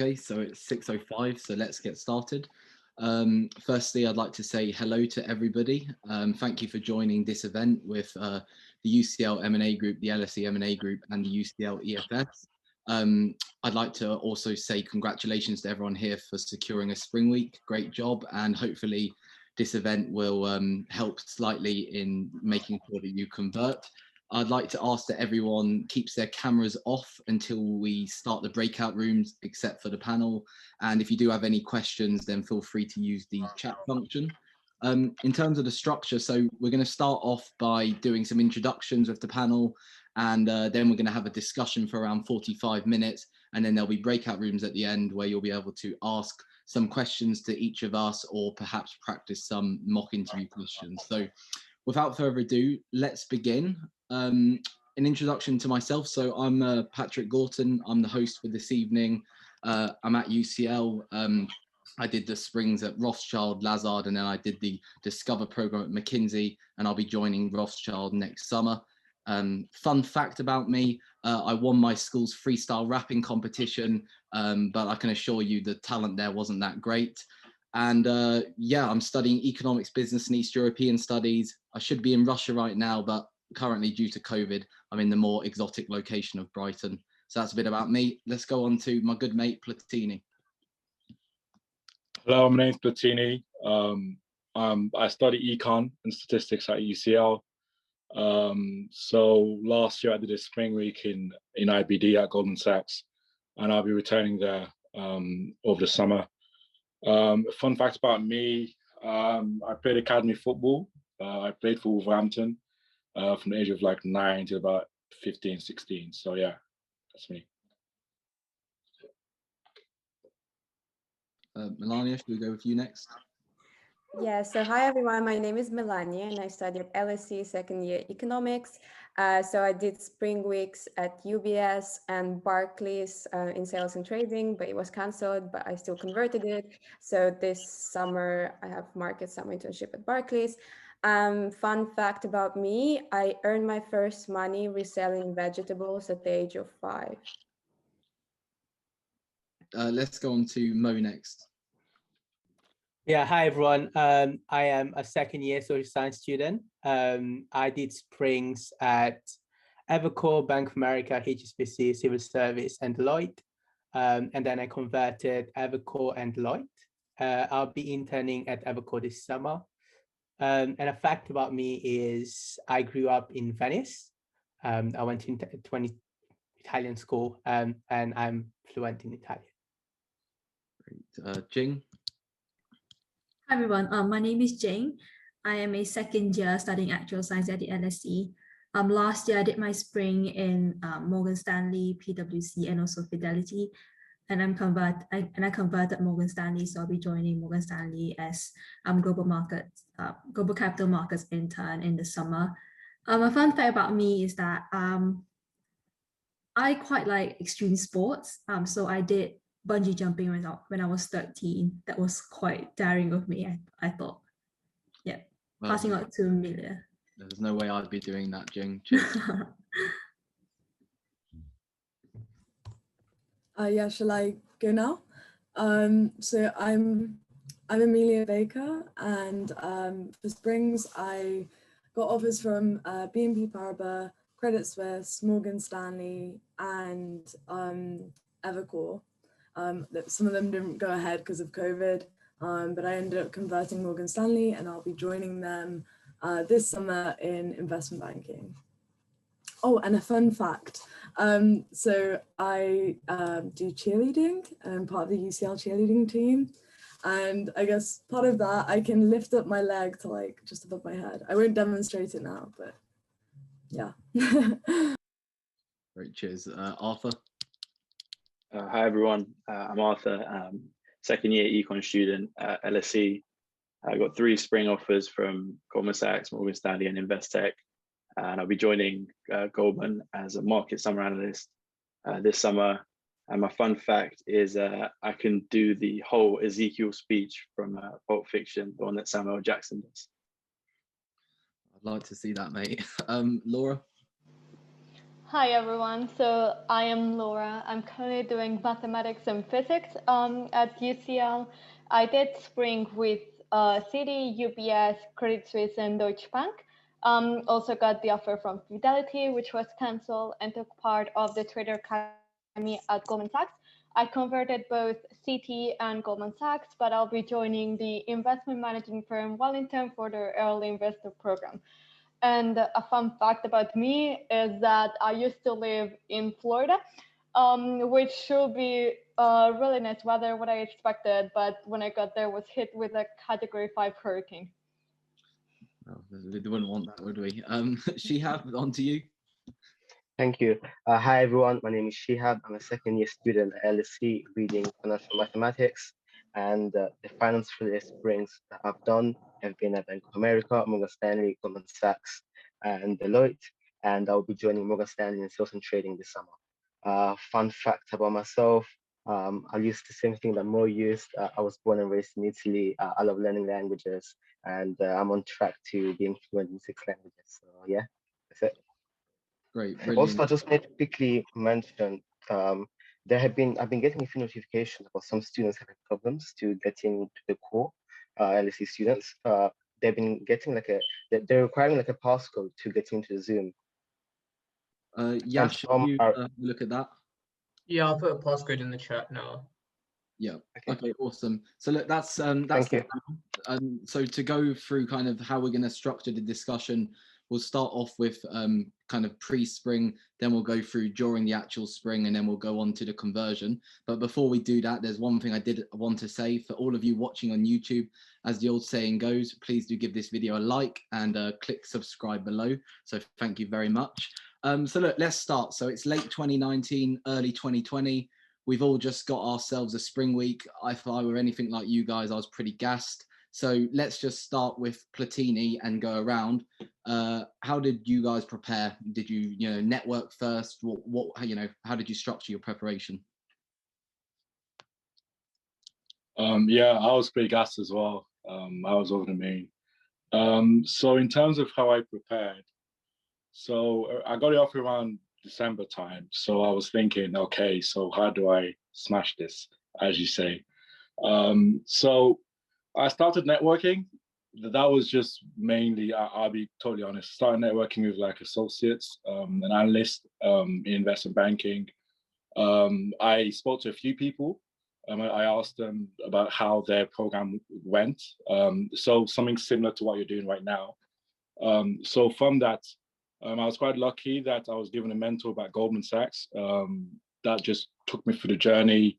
Okay, so it's 6:05, so let's get started. Firstly, I'd like to say hello to everybody. Thank you for joining this event with the UCL M&A Group, the LSE M&A Group, and the UCL EFS. I'd like to also say congratulations to everyone here for securing a spring week. Great job, and hopefully this event will help slightly in making sure that you convert. I'd like to ask that everyone keeps their cameras off until we start the breakout rooms, except for the panel. And if you do have any questions, then feel free to use the chat function. In terms of the structure, so we're going to start off by doing some introductions with the panel, and then we're going to have a discussion for around 45 minutes. And then there'll be breakout rooms at the end where you'll be able to ask some questions to each of us, or perhaps practice some mock interview questions. So without further ado, let's begin. An introduction to myself. So I'm Patrick Gorton. I'm the host for this evening. I'm at UCL. I did the Springs at Rothschild, Lazard, and then I did the Discover program at McKinsey, and I'll be joining Rothschild next summer. Fun fact about me, I won my school's freestyle rapping competition, but I can assure you the talent there wasn't that great. And yeah, I'm studying economics, business, and East European studies. I should be in Russia right now, but currently due to COVID, I'm in the more exotic location of Brighton. So that's a bit about me. Let's go on to my good mate, Platini. Hello, my name's Platini. I study econ and statistics at UCL. So last year I did a spring week in IBD at Goldman Sachs, and I'll be returning there over the summer. A fun fact about me, I played academy football. I played for Wolverhampton from the age of like 9 to about 15, 16. So yeah, that's me. Melania, should we go with you next? Yeah, so hi everyone, my name is Melania and I study at LSE second year economics. So I did spring weeks at UBS and Barclays in sales and trading, but it was cancelled, but I still converted it. So this summer I have market summer internship at Barclays. Fun fact about me, I earned my first money reselling vegetables at the age of 5. Let's go on to Mo next. Yeah, hi everyone. I am a second year social science student. I did springs at Evercore, Bank of America, HSBC, Civil Service, and Deloitte. And then I converted Evercore and Deloitte. I'll be interning at Evercore this summer. And a fact about me is I grew up in Venice. I went to 20 Italian school, and I'm fluent in Italian. Great. Jing? Hi everyone, my name is Jane. I am a second year studying actual science at the LSE. Last year I did my spring in Morgan Stanley, PwC, and also Fidelity. And I converted Morgan Stanley, so I'll be joining Morgan Stanley as global capital markets intern in the summer. A fun fact about me is that I quite like extreme sports. So I did bungee jumping when I was 13. That was quite daring of me, I thought. Yeah, well, passing on to Amelia. There's no way I'd be doing that, Jing. Yeah, shall I go now? So I'm Amelia Baker, and for Springs I got offers from BNP Paribas, Credit Suisse, Morgan Stanley, and Evercore. Some of them didn't go ahead because of COVID, but I ended up converting Morgan Stanley, and I'll be joining them this summer in investment banking. Oh, and a fun fact. So I do cheerleading, and I'm part of the UCL cheerleading team. And I guess part of that, I can lift up my leg to like just above my head. I won't demonstrate it now, but yeah. Great, cheers. Arthur? Hi everyone, I'm Arthur, second year econ student at LSE. I got 3 spring offers from Goldman Sachs, Morgan Stanley, and Investec, and I'll be joining Goldman as a market summer analyst this summer. And my fun fact is I can do the whole Ezekiel speech from Pulp Fiction, the one that Samuel Jackson does. I'd like to see that, mate. Laura? Hi everyone, so I am Laura. I'm currently doing mathematics and physics at UCL. I did spring with Citi, UBS, Credit Suisse, and Deutsche Bank. Also got the offer from Fidelity, which was cancelled, and took part of the Trader Academy at Goldman Sachs. I converted both Citi and Goldman Sachs, but I'll be joining the investment managing firm Wellington for their early investor program. And a fun fact about me is that I used to live in Florida, which should be really nice weather, what I expected. But when I got there, was hit with a Category 5 hurricane. Oh, we wouldn't want that, would we? Shihab, on to you. Thank you. Hi, everyone. My name is Shihab. I'm a second-year student at LSE reading financial mathematics. And the finance for this springs that I've done have been at Bank of America, Morgan Stanley, Goldman Sachs, and Deloitte. And I'll be joining Morgan Stanley in sales and trading this summer. Fun fact about myself, I use the same thing that Mo used. I was born and raised in Italy. I love learning languages, and I'm on track to being fluent in 6 languages. So yeah, that's it. Great, brilliant. Also, I just need to quickly mention, I've been getting a few notifications about some students having problems to get into the core, LSE students. They've been getting they're requiring like a passcode to get into the Zoom. Yash, you look at that? Yeah, I'll put a passcode in the chat now. Yeah. Okay. Awesome. So look, that's the plan. So to go through kind of how we're going to structure the discussion, we'll start off with kind of pre-spring, then we'll go through during the actual spring, and then we'll go on to the conversion. But before we do that, there's one thing I did want to say for all of you watching on YouTube. As the old saying goes, please do give this video a like and click subscribe below. So thank you very much. So look, let's start. So it's late 2019, early 2020. We've all just got ourselves a spring week. If I were anything like you guys, I was pretty gassed. So let's just start with Platini and go around. How did you guys prepare? Did you, network first? How did you structure your preparation? Yeah, I was pretty gassed as well. I was over the moon. So in terms of how I prepared, so I got it off around December time. So I was thinking, okay, so how do I smash this, as you say? So I started networking. That was just mainly, I'll be totally honest, started networking with like associates, an analyst in investment banking. I spoke to a few people. I asked them about how their program went. So something similar to what you're doing right now. So from that, I was quite lucky that I was given a mentor by Goldman Sachs. That just took me through the journey.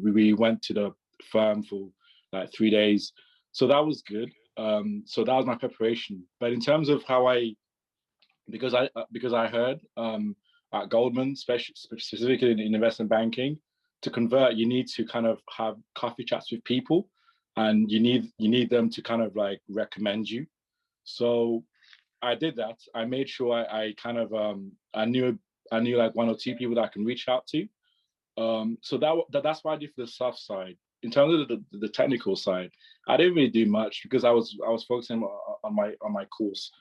We went to the firm for like 3 days. So that was good. So that was my preparation. But in terms of how because I heard at Goldman, specifically in investment banking, to convert, you need to kind of have coffee chats with people, and you need them to kind of like recommend you. So I did that. I made sure I kind of I knew like 1 or 2 people that I can reach out to. So that's what I did for the soft side. In terms of the technical side, I didn't really do much because I was focusing on my course.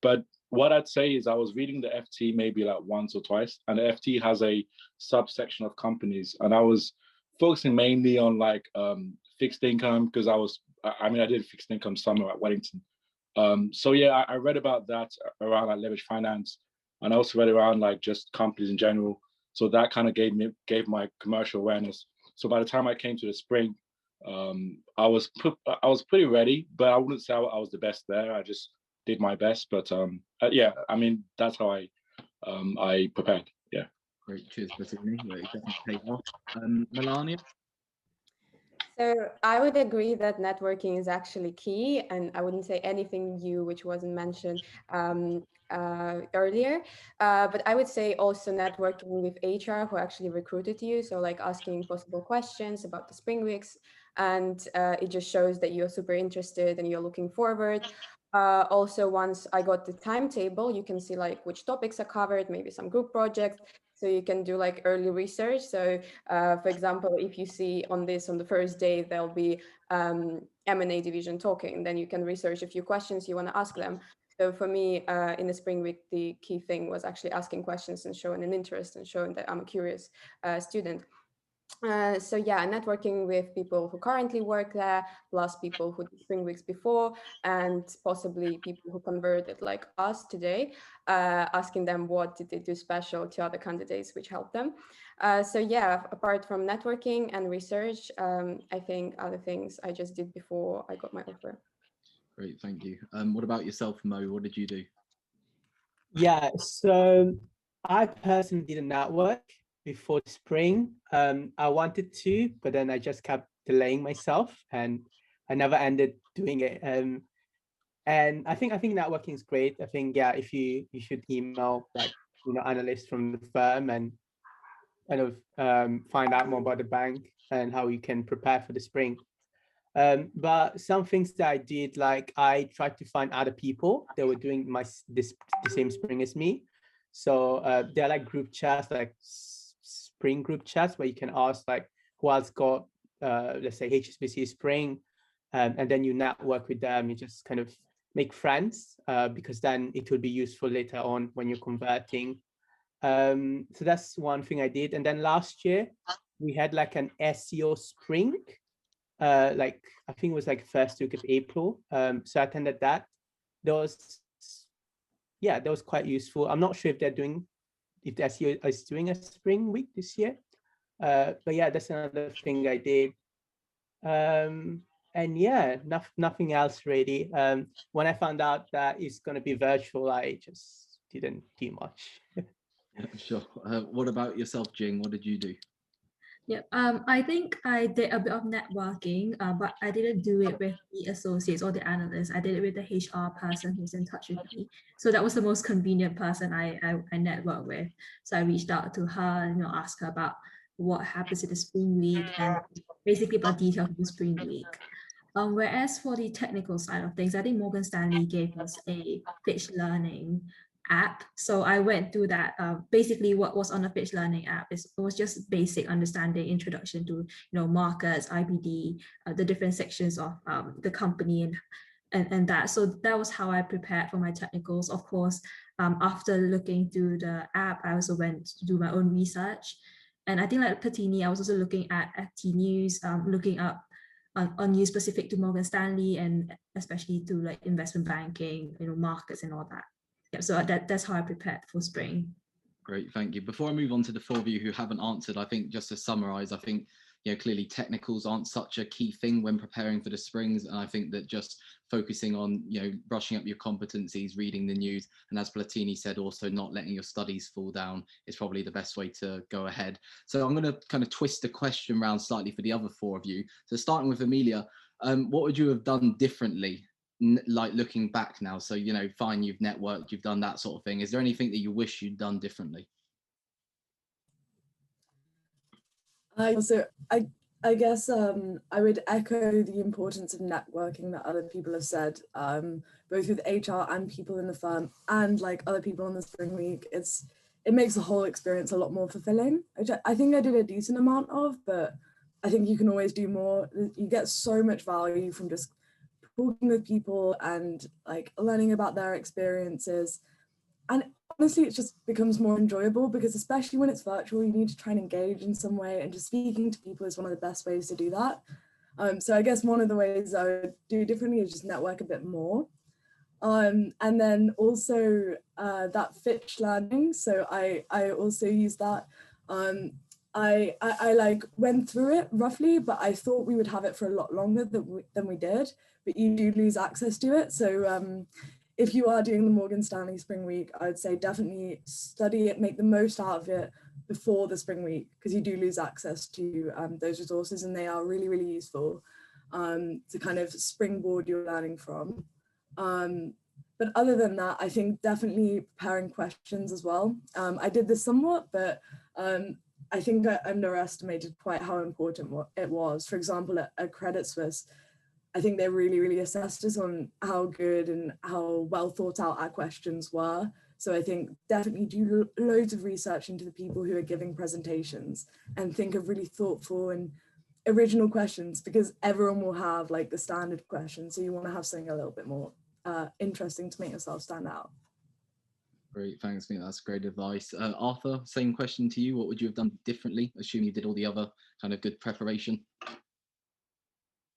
But what I'd say is I was reading the FT maybe like once or twice, and the FT has a subsection of companies, and I was focusing mainly on like fixed income because I did fixed income summer at Wellington. So yeah, I read about that around like leverage finance, and I also read around like just companies in general. So that kind of gave my commercial awareness. So by the time I came to the spring, I was pretty ready, but I wouldn't say I was the best there. I just did my best. But yeah, I mean that's how I prepared. Yeah. Great, cheers, Platini. It definitely paid off. Melania. So I would agree that networking is actually key, and I wouldn't say anything new which wasn't mentioned earlier. But I would say also networking with HR who actually recruited you. So like asking possible questions about the spring weeks, and it just shows that you're super interested and you're looking forward. Also, once I got the timetable, you can see like which topics are covered, maybe some group projects. So you can do like early research. So for example, if you see on the first day, there'll be M&A division talking, then you can research a few questions you want to ask them. So for me, in the spring week, the key thing was actually asking questions and showing an interest and showing that I'm a curious student. So yeah, networking with people who currently work there, plus people who did spring weeks before, and possibly people who converted like us today, asking them what did they do special to other candidates which helped them. So yeah, apart from networking and research, I think other things I just did before I got my offer. Great, thank you. What about yourself, Mo? What did you do? Yeah, so I personally did a network before spring. I wanted to, but then I just kept delaying myself, and I never ended doing it. And I think networking is great. I think if you should email like analysts from the firm and kind of find out more about the bank and how you can prepare for the spring. But some things that I did, like I tried to find other people that were doing the same spring as me. So there are like group chats, like spring group chats, where you can ask like who else got, let's say HSBC spring, and then you network with them. You just kind of make friends because then it will be useful later on when you're converting. So that's one thing I did. And then last year we had like an SEO spring. Like I think it was like first week of April. So I attended that. That was quite useful. I'm not sure if the SEO is doing a spring week this year. But yeah, that's another thing I did. And yeah, nothing else really. When I found out that it's going to be virtual, I just didn't do much. Sure. What about yourself, Jing? What did you do? Yeah, I think I did a bit of networking, but I didn't do it with the associates or the analysts. I did it with the HR person who's in touch with me. So that was the most convenient person I networked with. So I reached out to her and asked her about what happens in the spring week and basically about details of the spring week. Whereas for the technical side of things, I think Morgan Stanley gave us a Fitch Learning app. So I went through that. Basically what was on the Fitch Learning app it was just basic understanding, introduction to markets, IBD, the different sections of the company and that. So that was how I prepared for my technicals. Of course, after looking through the app, I also went to do my own research. And I think like Patini, I was also looking at FT News, looking up on news specific to Morgan Stanley and especially to like investment banking, markets and all that. Yeah, so that's how I prepared for spring. Great, thank you. Before I move on to the four of you who haven't answered, I think just to summarize, I think clearly technicals aren't such a key thing when preparing for the springs, and I think that just focusing on brushing up your competencies, reading the news, and as Platini said, also not letting your studies fall down is probably the best way to go ahead. So I'm going to kind of twist the question around slightly for the other four of you. So starting with Amelia, what would you have done differently? Like looking back now, so fine, you've networked, you've done that sort of thing. Is there anything that you wish you'd done differently? So I guess I would echo the importance of networking that other people have said, both with HR and people in the firm and like other people on the spring week. It makes the whole experience a lot more fulfilling, which I think I did a decent amount of, but I think you can always do more. You get so much value from just talking with people and like learning about their experiences. And honestly, it just becomes more enjoyable because especially when it's virtual, you need to try and engage in some way, and just speaking to people is one of the best ways to do that. So I guess one of the ways I would do differently is just network a bit more. And then also that Fitch Learning. So I also use that. I like went through it roughly, but I thought we would have it for a lot longer than we did, but you do lose access to it. So if you are doing the Morgan Stanley Spring Week, I'd say definitely study it, make the most out of it before the Spring Week, because you do lose access to those resources, and they are really, really useful to kind of springboard your learning from. But other than that, I think definitely preparing questions as well. I did this somewhat, but I think I underestimated quite how important it was. For example, at Credit Suisse, I think they really, really assessed us on how good and how well thought out our questions were. So I think definitely do loads of research into the people who are giving presentations and think of really thoughtful and original questions, because everyone will have like the standard questions. So you want to have something a little bit more interesting to make yourself stand out. Great, thanks. I think that's great advice. Arthur, same question to you. What would you have done differently, assuming you did all the other kind of good preparation?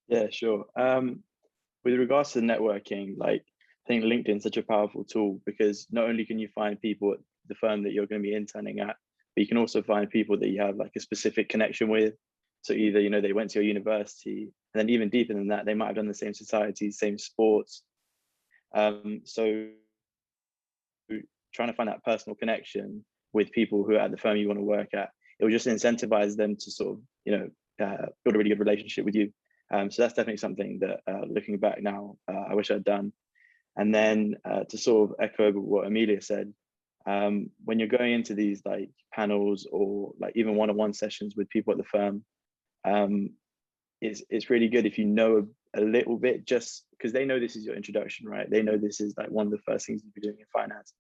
Yeah, sure. With regards to networking, like, I think LinkedIn is such a powerful tool, because not only can you find people at the firm that you're going to be interning at, but you can also find people that you have like a specific connection with. So either, you know, they went to your university, and then even deeper than that, they might have done the same societies, same sports. So trying to find that personal connection with people who are at the firm you want to work at, it will just incentivize them to sort of, you know, build a really good relationship with you. So that's definitely something that, looking back now, I wish I'd done. And then to sort of echo what Amelia said, when you're going into these like panels or like even one-on-one sessions with people at the firm, it's really good if you know a little bit, just because they know this is your introduction, right? They know this is like one of the first things you'll be doing in finance.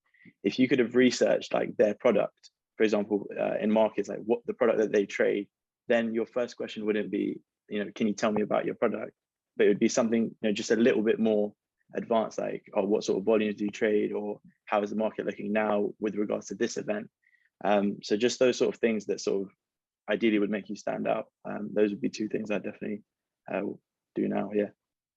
If you could have researched like their product, for example, in markets, like what the product that they trade, then your first question wouldn't be, you know, can you tell me about your product? But it would be something, you know, just a little bit more advanced, like, oh, what sort of volumes do you trade, or how is the market looking now with regards to this event? So just those sort of things that sort of ideally would make you stand out. Those would be two things I definitely do now. Yeah.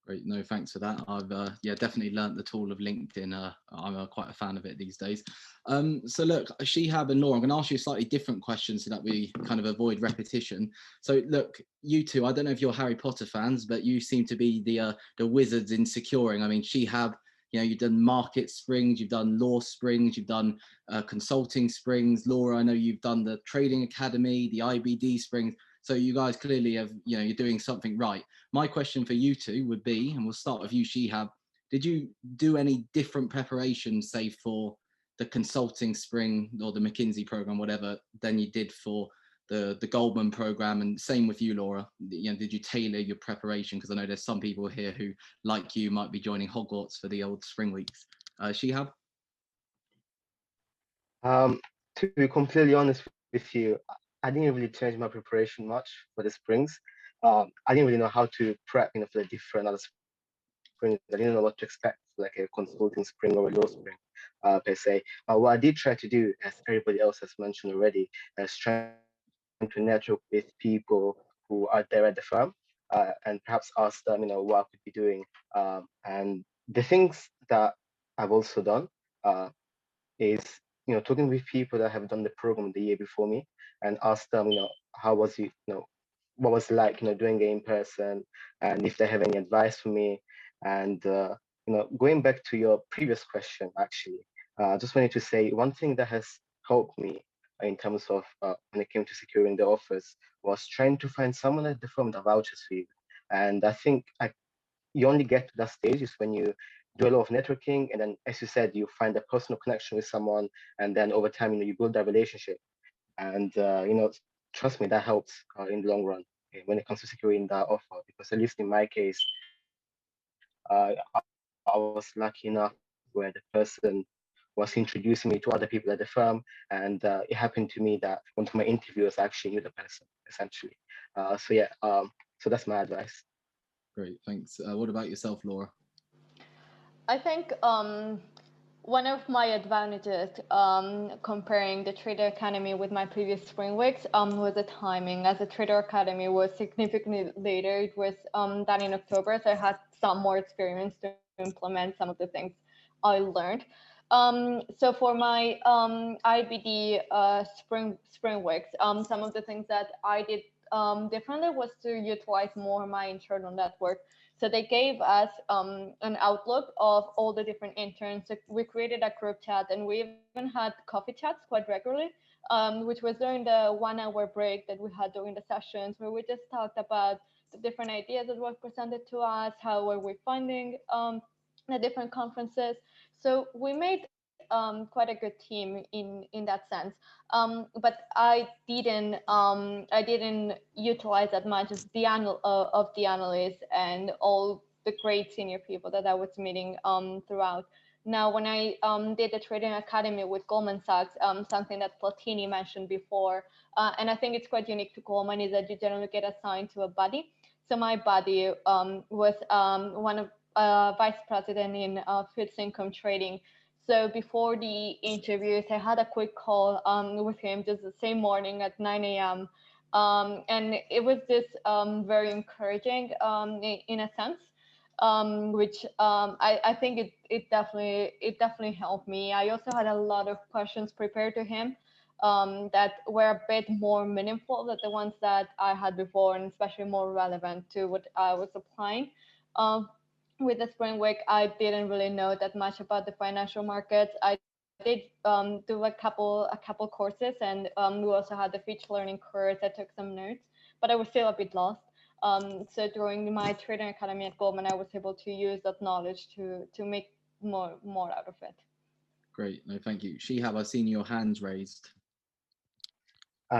Great, no, thanks for that. I've yeah, definitely learnt the tool of LinkedIn. I'm quite a fan of it these days. So look, Shihab and Laura, I'm going to ask you a slightly different question so that we kind of avoid repetition. So look, you two, I don't know if you're Harry Potter fans, but you seem to be the wizards in securing. I mean, Shihab, you know, you've done market springs, you've done law springs, you've done consulting springs. Laura, I know you've done the trading academy, the IBD springs. So you guys clearly have, you know, you're doing something right. My question for you two would be, and we'll start with you, Shihab, did you do any different preparation, say for the consulting spring or the McKinsey program, whatever, than you did for the Goldman program? And same with you, Laura, you know, did you tailor your preparation? Because I know there's some people here who, like you, might be joining Hogwarts for the old spring weeks. Shihab? To be completely honest with you, I didn't really change my preparation much for the springs. I didn't really know how to prep, you know, for the different other springs. I didn't know what to expect, like a consulting spring or a law spring, per se. What I did try to do, as everybody else has mentioned already, is trying to network with people who are there at the firm, and perhaps ask them, you know, what I could be doing. And the things that I've also done is, you know, talking with people that have done the program the year before me, and ask them, you know, how was it, you know, what was it like, you know, doing it in person, and if they have any advice for me. And you know, going back to your previous question, actually, I just wanted to say one thing that has helped me in terms of when it came to securing the offers was trying to find someone at the firm that vouches for you. And I think you only get to that stage is when you do a lot of networking, and then, as you said, you find a personal connection with someone, and then over time, you know, you build that relationship. And you know, trust me, that helps in the long run when it comes to securing that offer. Because at least in my case, I was lucky enough where the person was introducing me to other people at the firm, and it happened to me that one of my interviewers actually knew the person, essentially. So yeah, so that's my advice. Great, thanks. What about yourself, Laura? I think one of my advantages comparing the Trader Academy with my previous spring weeks was the timing, as the Trader Academy was significantly later. It was done in October, so I had some more experience to implement some of the things I learned. So for my IBD spring weeks, some of the things that I did differently was to utilize more my internal network. So they gave us an outlook of all the different interns. So we created a group chat, and we even had coffee chats quite regularly, which was during the 1 hour break that we had during the sessions, where we just talked about the different ideas that were presented to us, how were we finding the different conferences. So we made quite a good team in that sense. But I didn't utilize that much of the analysts and all the great senior people that I was meeting throughout. Now, when I did the Trading Academy with Goldman Sachs, something that Platini mentioned before, and I think it's quite unique to Goldman, is that you generally get assigned to a buddy. So my buddy was one of vice president in fixed income trading. So before the interviews, I had a quick call with him just the same morning at 9 a.m. And it was just very encouraging in a sense, which I think it definitely helped me. I also had a lot of questions prepared to him that were a bit more meaningful than the ones that I had before, and especially more relevant to what I was applying. With the spring week, I didn't really know that much about the financial markets. I did do a couple courses, and we also had the Fitch learning course. I took some notes, but I was still a bit lost. So during my trading academy at Goldman, I was able to use that knowledge to make more out of it. Great, no, thank you. Shihab, I've seen your hands raised.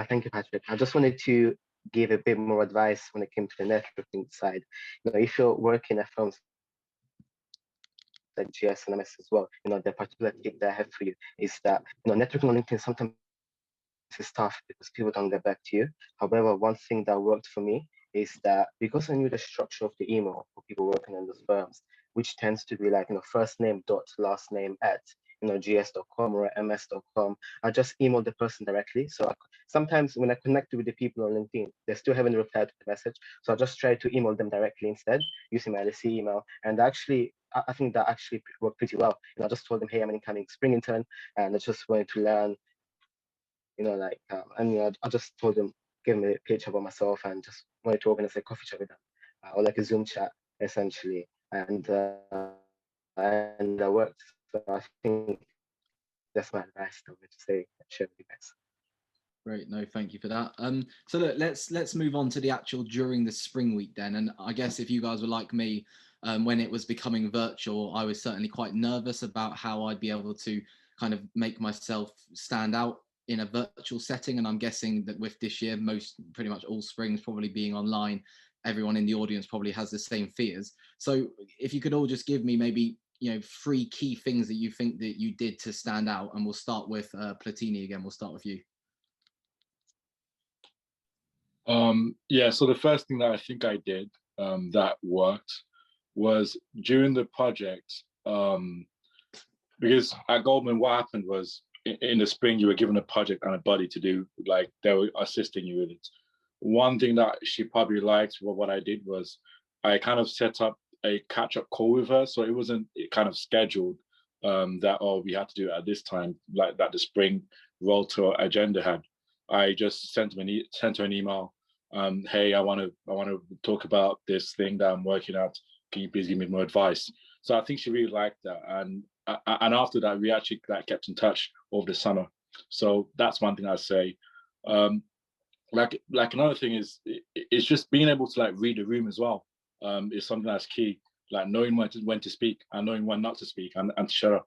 Thank you, Patrick. I just wanted to give a bit more advice when it came to the networking side. If you're working at firms like GS and MS as well, the particular tip that I have for you is that networking on LinkedIn sometimes is tough because people don't get back to you. However, one thing that worked for me is that because I knew the structure of the email for people working in those firms, which tends to be like first name dot last name at gs.com or ms.com, I just emailed the person directly. So sometimes when I connect with the people on LinkedIn, they still haven't replied to the message. So I just try to email them directly instead using my LSE email. And actually, I think that actually worked pretty well. I just told them, hey, I'm an incoming spring intern, and I just wanted to learn, I just told them, give them a pitch about myself, and just wanted to organize a coffee chat with them, or like a Zoom chat, essentially. And that worked. So I think that's my advice that I would say, share with you guys. Great, no, thank you for that. So look, let's move on to the actual during the spring week then. And I guess if you guys were like me, when it was becoming virtual, I was certainly quite nervous about how I'd be able to kind of make myself stand out in a virtual setting. And I'm guessing that with this year, pretty much all springs probably being online, everyone in the audience probably has the same fears. So if you could all just give me maybe 3 key things that you think that you did to stand out, and we'll start with Platini again. We'll start with you. Yeah, so the first thing that I think I did that worked was during the project, because at Goldman, what happened was in the spring, you were given a project and a buddy to do, like they were assisting you with it. One thing that she probably liked, what I did was I kind of set up a catch-up call with her. So it wasn't kind of scheduled that, oh, we had to do it at this time, like that the spring roll-to agenda had. I just sent her an email. Hey, I want to talk about this thing that I'm working at. Can you please give me more advice? So I think she really liked that, and after that, we actually kept in touch over the summer. So that's one thing I'd say. Like another thing is it's just being able to read the room as well. Is something that's key. Like knowing when to speak and knowing when not to speak and to shut up.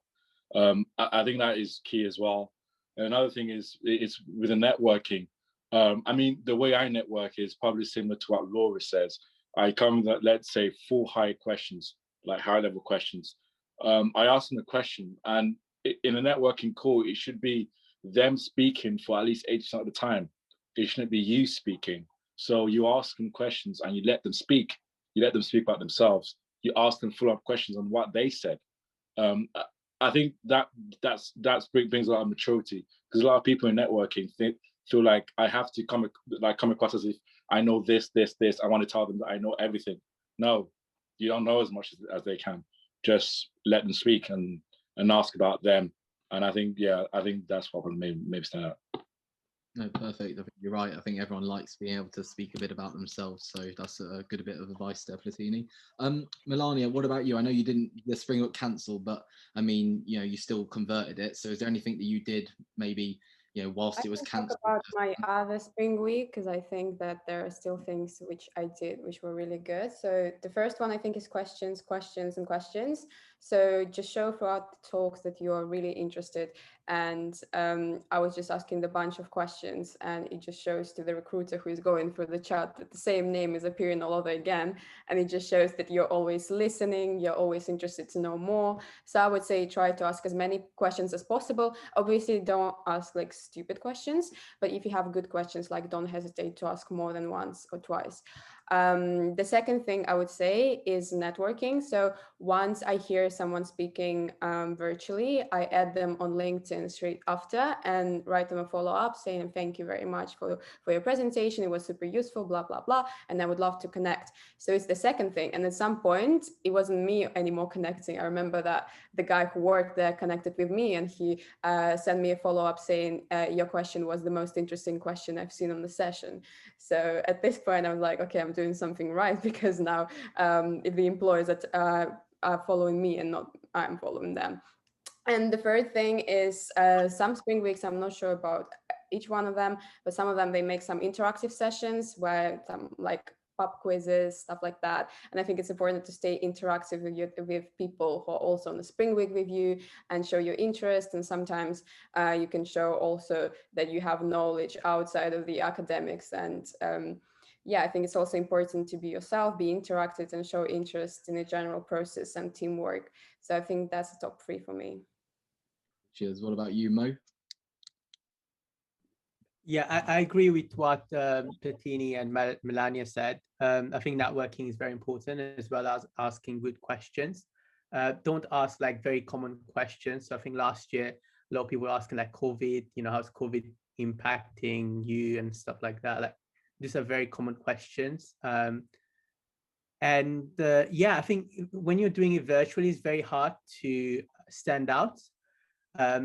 I think that is key as well. And another thing is it's with the networking. I mean, the way I network is probably similar to what Laura says. I come with, let's say, 4 high questions, like high-level questions. I ask them a question, and in a networking call, it should be them speaking for at least 80% of the time. It shouldn't be you speaking. So you ask them questions and you let them speak. You let them speak about themselves. You ask them follow-up questions on what they said. I think that brings a lot of maturity, because a lot of people in networking feel like I have to come across as if I know this. I want to tell them that I know everything. No, you don't know as much as they can. Just let them speak and ask about them. And I think that's what would maybe stand out. No, perfect. I think you're right. I think everyone likes being able to speak a bit about themselves. So that's a good bit of advice there, Platini. Melania, what about you? I know you didn't, the spring got cancelled, but I mean, you still converted it. So is there anything that you did maybe, whilst it was cancelled? I can talk about my other spring week, because I think that there are still things which I did which were really good. So the first one I think is questions. So just show throughout the talks that you are really interested. And I was just asking the bunch of questions, and it just shows to the recruiter who is going through the chat that the same name is appearing all over again. And it just shows that you're always listening, you're always interested to know more. So I would say try to ask as many questions as possible. Obviously, don't ask stupid questions, but if you have good questions, don't hesitate to ask more than once or twice. The second thing I would say is networking. So once I hear someone speaking virtually, I add them on LinkedIn straight after and write them a follow-up saying thank you very much for your presentation. It was super useful, blah, blah, blah. And I would love to connect. So it's the second thing. And at some point, it wasn't me anymore connecting. I remember that the guy who worked there connected with me and he sent me a follow-up saying, your question was the most interesting question I've seen on the session. So at this point, I was like, okay, I'm doing something right, because now the employers that are following me and not I'm following them. And the third thing is some spring weeks, I'm not sure about each one of them, but some of them, they make some interactive sessions where some like pub quizzes, stuff like that. And I think it's important to stay interactive with people who are also on the spring week with you and show your interest. And sometimes you can show also that you have knowledge outside of the academics. And yeah, I think it's also important to be yourself, be interactive and show interest in the general process and teamwork. So I think that's the top 3 for me. Cheers. What about you, Mo? Yeah, I agree with what Platini and Melania said. I think networking is very important, as well as asking good questions. Don't ask like very common questions. So I think last year, a lot of people were asking like COVID, how's COVID impacting you and stuff like that. Like these are very common questions. And yeah, I think when you're doing it virtually, it's very hard to stand out.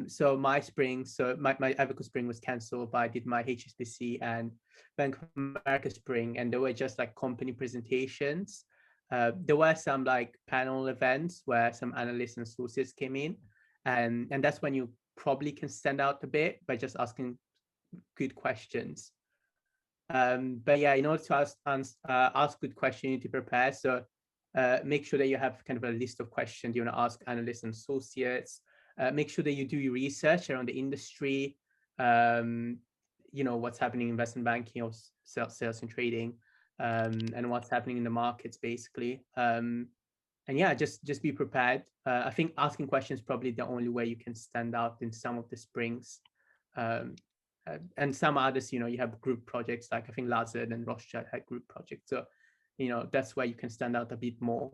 So my spring, my Abaco spring was cancelled, but I did my HSBC and Bank of America spring, and there were just like company presentations. There were some like panel events where some analysts and associates came in, and that's when you probably can stand out a bit by just asking good questions. But yeah, in order to ask good questions, you need to prepare. So make sure that you have kind of a list of questions you want to ask analysts and associates. Make sure that you do your research around the industry, what's happening in investment banking or sales and trading, and what's happening in the markets, basically. And yeah, just be prepared. I think asking questions is probably the only way you can stand out in some of the springs. And some others, you have group projects, like I think Lazard and Rothschild had group projects. So, that's where you can stand out a bit more.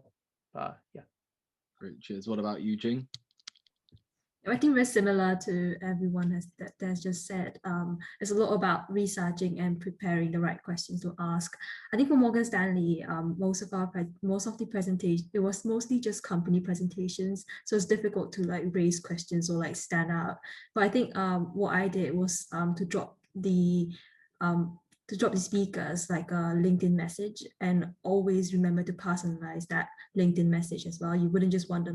Yeah. Great, cheers. What about you, Jing? I think very similar to everyone has just said. It's a lot about researching and preparing the right questions to ask. I think for Morgan Stanley, most of the presentation, it was mostly just company presentations, so it's difficult to like raise questions or like stand out. But I think what I did was to drop the speakers like a LinkedIn message, and always remember to personalize that LinkedIn message as well. You wouldn't just want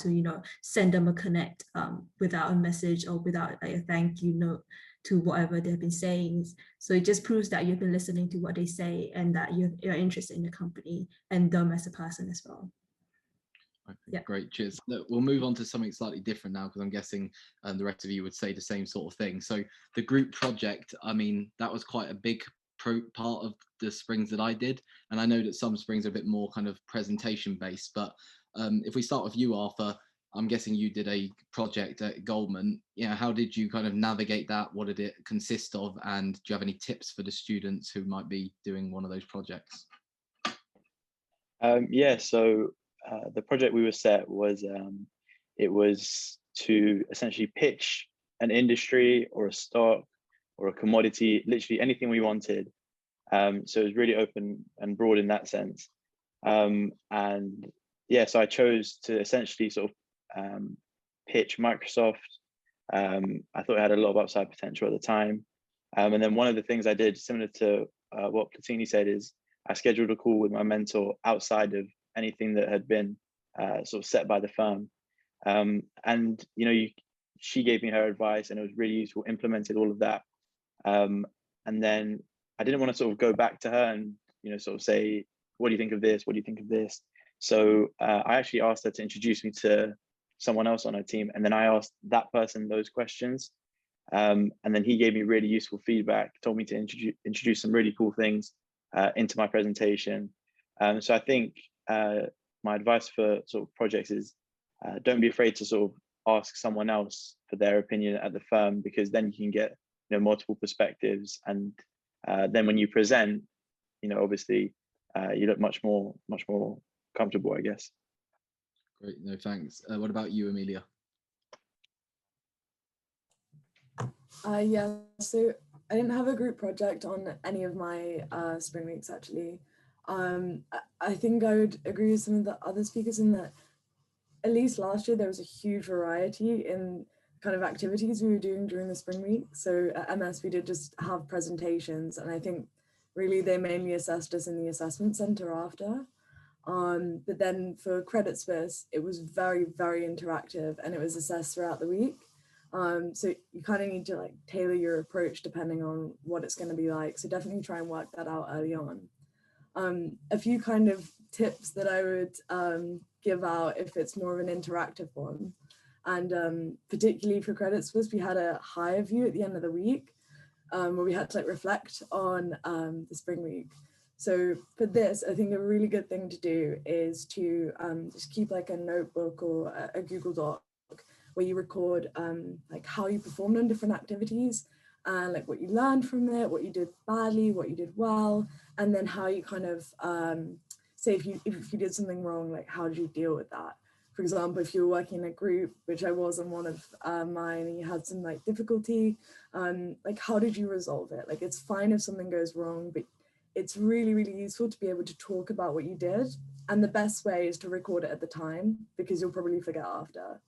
to, send them a connect without a message or without like a thank you note to whatever they've been saying. So it just proves that you've been listening to what they say and that you're interested in the company and them as a person as well. Okay, yeah. Great, cheers. Look, we'll move on to something slightly different now, because I'm guessing the rest of you would say the same sort of thing. So the group project, I mean, that was quite a big part of the springs that I did. And I know that some springs are a bit more kind of presentation based, but if we start with you, Arthur, I'm guessing you did a project at Goldman. Yeah, how did you kind of navigate that? What did it consist of? And do you have any tips for the students who might be doing one of those projects? Yeah, so the project we were set was it was to essentially pitch an industry or a stock or a commodity, literally anything we wanted. So it was really open and broad in that sense. And yeah, so I chose to essentially sort of pitch Microsoft. I thought it had a lot of upside potential at the time. And then one of the things I did, similar to what Platini said, is I scheduled a call with my mentor outside of anything that had been sort of set by the firm. And, she gave me her advice and it was really useful, implemented all of that. And then I didn't want to sort of go back to her and, sort of say, what do you think of this? What do you think of this? So I actually asked her to introduce me to someone else on her team. And then I asked that person those questions. And then he gave me really useful feedback, told me to introduce some really cool things into my presentation. So I think my advice for sort of projects is don't be afraid to sort of ask someone else for their opinion at the firm, because then you can get multiple perspectives. And then when you present, obviously you look much more comfortable, I guess. Great, no thanks. What about you, Amelia? Yeah, so I didn't have a group project on any of my spring weeks actually. I think I would agree with some of the other speakers in that at least last year there was a huge variety in kind of activities we were doing during the spring week. So at MS we did just have presentations, and I think really they mainly assessed us in the assessment center after. But then for Credit Suisse, it was very, very interactive, and it was assessed throughout the week. So you kind of need to like tailor your approach depending on what it's going to be like. So definitely try and work that out early on. A few kind of tips that I would give out if it's more of an interactive one. And particularly for Credit Suisse, we had a higher view at the end of the week where we had to like reflect on the spring week. So for this, I think a really good thing to do is to just keep like a notebook or a Google Doc where you record like how you performed on different activities and like what you learned from it, what you did badly, what you did well, and then how you kind of say if you did something wrong, like how did you deal with that? For example, if you were working in a group, which I was in one of mine, and you had some like difficulty, like how did you resolve it? Like it's fine if something goes wrong, but it's really, really useful to be able to talk about what you did. And the best way is to record it at the time because you'll probably forget after.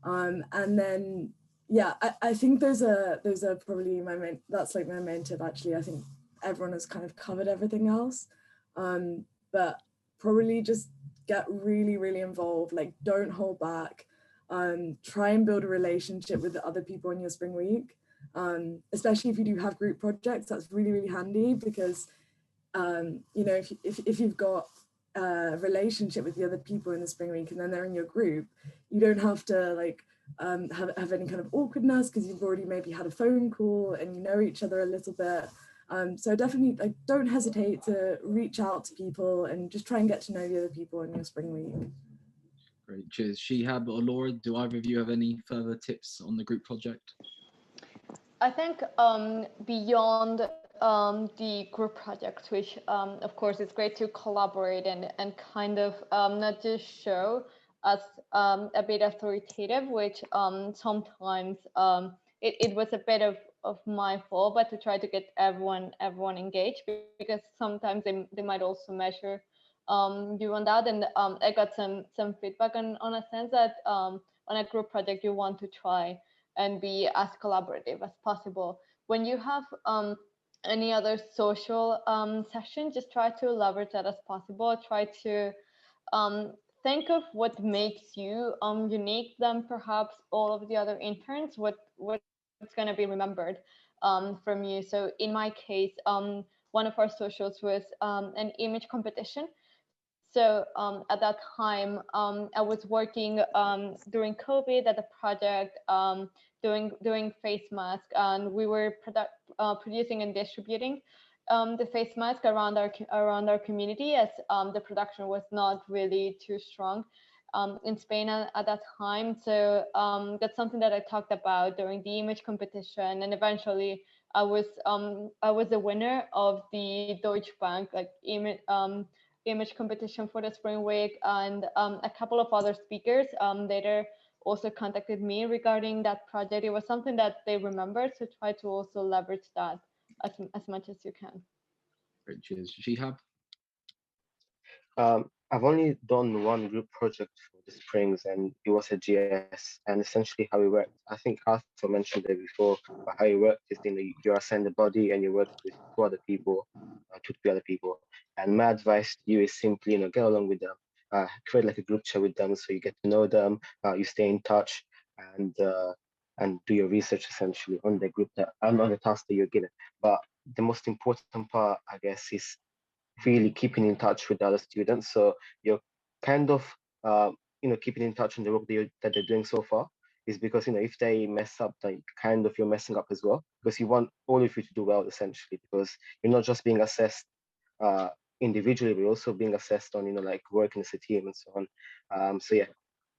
And then, yeah, I think those are probably that's like my main tip actually. I think everyone has kind of covered everything else, but probably just get really, really involved, like don't hold back, try and build a relationship with the other people in your spring week, especially if you do have group projects. That's really, really handy because, if you've got a relationship with the other people in the spring week and then they're in your group, you don't have to like have any kind of awkwardness because you've already maybe had a phone call and you know each other a little bit. So definitely like don't hesitate to reach out to people and just try and get to know the other people in your spring week. Great, cheers. Shihab or Laura, do either of you have any further tips on the group project? I think beyond the group projects, which of course it's great to collaborate and kind of not just show us a bit authoritative, which sometimes it was a bit of my fault, but to try to get everyone engaged, because sometimes they might also measure you on that. And I got some feedback on a sense that on a group project you want to try and be as collaborative as possible. When you have any other social session, just try to leverage that as possible. Try to think of what makes you unique than perhaps all of the other interns, what's going to be remembered from you. So in my case, one of our socials was an image competition. So at that time, I was working during COVID at a project doing face mask, and we were producing and distributing the face mask around our community, as the production was not really too strong in Spain at that time. So that's something that I talked about during the image competition, and eventually I was the winner of the Deutsche Bank like image competition for the spring week, and a couple of other speakers later also contacted me regarding that project. It was something that they remembered, so try to also leverage that as much as you can. Great, cheers. Shihab? I've only done one group project for the Springs, and it was a GS. And essentially, how it worked, I think Arthur mentioned it before, but how it worked is you're assigned a body and you work with two to three other people. And my advice to you is simply, get along with them, create like a group chat with them so you get to know them, you stay in touch, and do your research essentially on the group on the task that you're given. But the most important part, I guess, is really keeping in touch with the other students. So you're kind of, keeping in touch on the work that they're doing so far, is because, if they mess up, then kind of you're messing up as well, because you want all of you to do well, essentially, because you're not just being assessed individually, but also being assessed on, like working as a team and so on. So yeah,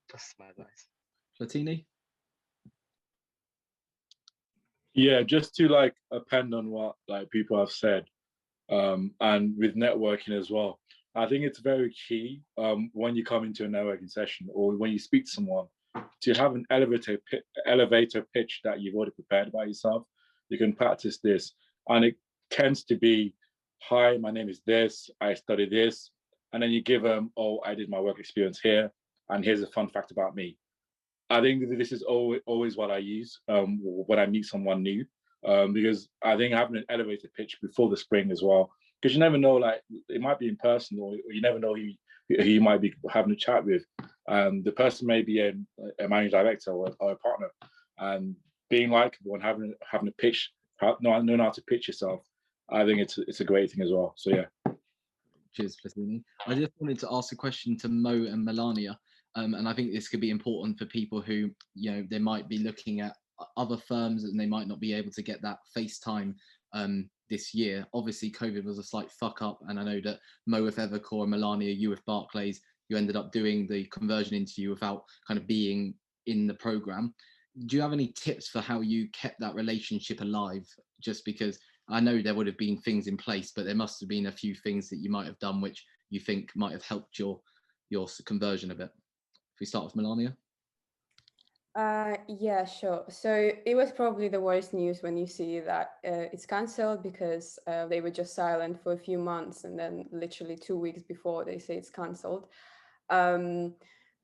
that's my advice. Platini? Yeah, just to like append on what like people have said. and with networking as well. I think it's very key when you come into a networking session or when you speak to someone to have an elevator pitch that you've already prepared by yourself. You can practice this, and it tends to be, "Hi, my name is this. I study this," and then you give them, "Oh, I did my work experience here, and here's a fun fact about me." I think this is always what I use when I meet someone new, because I think having an elevator pitch before the spring as well, because you never know, like it might be in person, or you never know who you might be having a chat with. The person may be a managing director or a partner, and being likable and having a pitch, knowing how to pitch yourself, I think it's a great thing as well. So yeah. Cheers, Placini. I just wanted to ask a question to Mo and Melania. And I think this could be important for people who, they might be looking at other firms and they might not be able to get that FaceTime this year. Obviously, COVID was a slight fuck up. And I know that Mo with Evercore and Melania, you with Barclays, you ended up doing the conversion interview without kind of being in the program. Do you have any tips for how you kept that relationship alive? Just because I know there would have been things in place, but there must have been a few things that you might have done which you think might have helped your conversion a bit. If we start with Melania. Yeah, sure. So it was probably the worst news when you see that it's cancelled, because they were just silent for a few months, and then literally 2 weeks before they say it's cancelled.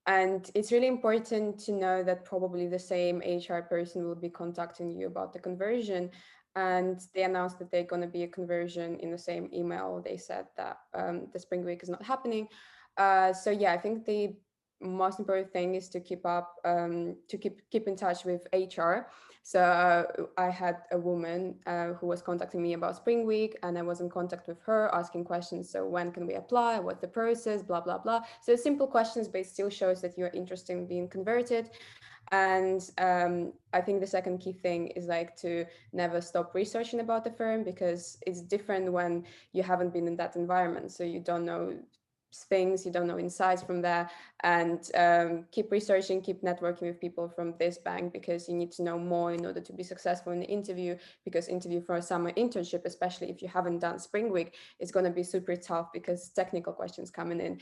And it's really important to know that probably the same HR person will be contacting you about the conversion. And they announced that they're going to be a conversion in the same email. They said that the spring week is not happening. So yeah, I think the most important thing is to keep up, to keep in touch with HR. So I had a woman who was contacting me about Spring Week, and I was in contact with her asking questions. So when can we apply? What's the process? Blah, blah, blah. So simple questions, but it still shows that you're interested in being converted. And I think the second key thing is like to never stop researching about the firm, because it's different when you haven't been in that environment. So you don't know things, you don't know insights from there, and keep researching, keep networking with people from this bank, because you need to know more in order to be successful in the interview. Because interview for a summer internship, especially if you haven't done Spring Week, is going to be super tough, because technical questions coming in,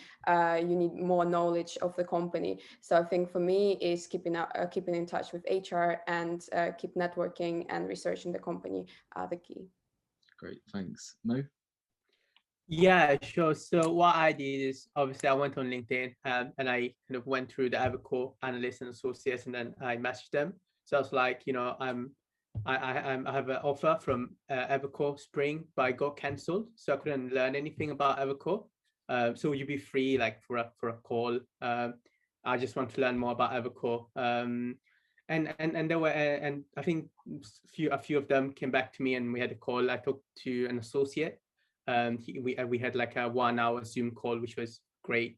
you need more knowledge of the company. So I think for me is keeping in touch with HR and keep networking and researching the company are the key. Great, thanks. Mo? Yeah, sure. So what I did is, obviously I went on LinkedIn and I kind of went through the Evercore analysts and associates, and then I messaged them. So I was like, I have an offer from Evercore Spring, but I got cancelled, so I couldn't learn anything about Evercore. So would you be free like for a call? I just want to learn more about Evercore. And there were and I think a few of them came back to me, and we had a call. I talked to an associate. We had like a 1 hour Zoom call, which was great.